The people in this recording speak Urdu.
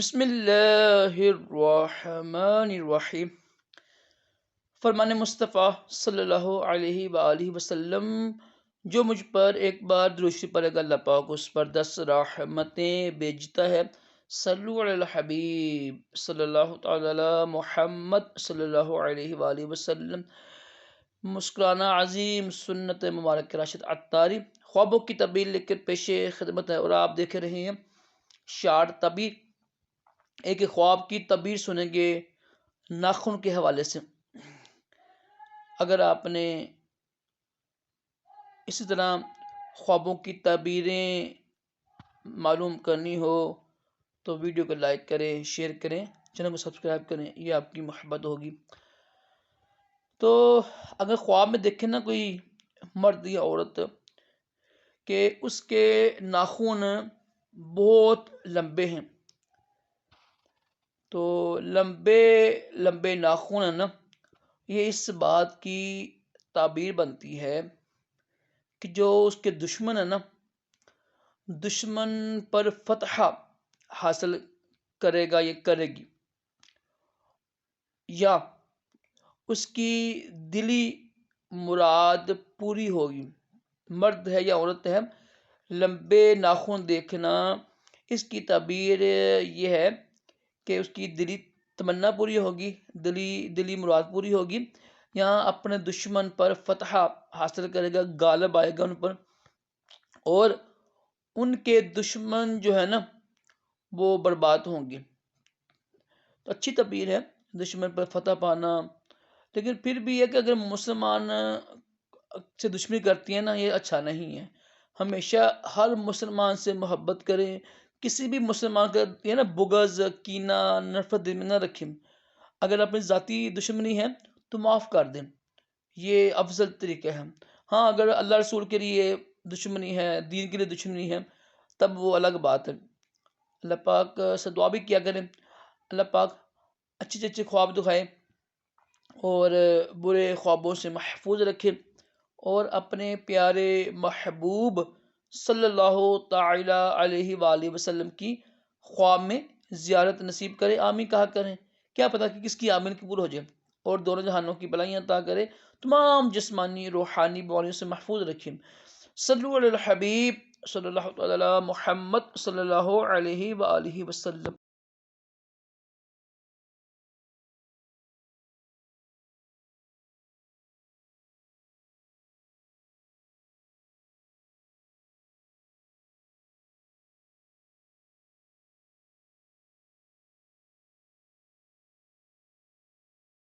بسم اللہ الرحمن الرحیم۔ فرمان مصطفیٰ صلی اللہ علیہ وآلہ وسلم، جو مجھ پر ایک بار درود شریف پڑھے گا اللہ پاک اس پر 10 رحمتیں بھیجتا ہے۔ صلو علی الحبیب صلی اللہ تعالی علی محمد صلی اللہ علیہ وآلہ وسلم۔ مسکرانہ عظیم سنت مبارک راشد عطاری خوابوں کی تعبیر لکھ کر پیش خدمت ہے، اور آپ دیکھ رہے ہیں شارٹ تعبیر۔ ایک خواب کی تعبیر سنیں گے ناخن کے حوالے سے۔ اگر آپ نے اسی طرح خوابوں کی تعبیریں معلوم کرنی ہو تو ویڈیو کو لائک کریں، شیئر کریں، چینل کو سبسکرائب کریں، یہ آپ کی محبت ہوگی۔ تو اگر خواب میں دیکھیں نا کوئی مرد یا عورت کہ اس کے ناخن بہت لمبے ہیں، تو لمبے لمبے ناخن ہیں نا، یہ اس بات کی تعبیر بنتی ہے کہ جو اس کے دشمن ہے نا، دشمن پر فتح حاصل کرے گا یا کرے گی، یا اس کی دلی مراد پوری ہوگی۔ مرد ہے یا عورت ہے، لمبے ناخن دیکھنا اس کی تعبیر یہ ہے کہ اس کی دلی تمنا پوری ہوگی، دلی مراد پوری ہوگی، یہاں اپنے دشمن پر فتح حاصل کرے گا، غالب آئے گا ان پر، اور ان کے دشمن جو ہے نا وہ برباد ہوں گے۔ تو اچھی تعبیر ہے دشمن پر فتح پانا، لیکن پھر بھی یہ کہ اگر مسلمان سے دشمنی کرتی ہیں نا، یہ اچھا نہیں ہے۔ ہمیشہ ہر مسلمان سے محبت کریں، کسی بھی مسلمان کا یہ نا بغض، کینہ، نفرت دل میں نہ رکھیں۔ اگر اپنی ذاتی دشمنی ہے تو معاف کر دیں، یہ افضل طریقہ ہے۔ ہاں اگر اللہ رسول کے لیے دشمنی ہے، دین کے لیے دشمنی ہے، تب وہ الگ بات ہے۔ اللہ پاک سے دعا بھی کیا کریں، اللہ پاک اچھے اچھے خواب دکھائے اور برے خوابوں سے محفوظ رکھے، اور اپنے پیارے محبوب صلی اللہ تعالی علیہ وآلہ وسلم کی خواب میں زیارت نصیب کرے۔ آمین کہا کریں، کیا پتہ کہ کس کی آمین قبول ہو جائے، اور دونوں جہانوں کی بلائیاں عطا کرے، تمام جسمانی روحانی بیماریوں سے محفوظ رکھیں۔ صلو علی الحبیب صلی اللہ تعالی علی محمد صلی اللہ علیہ وآلہ وسلم۔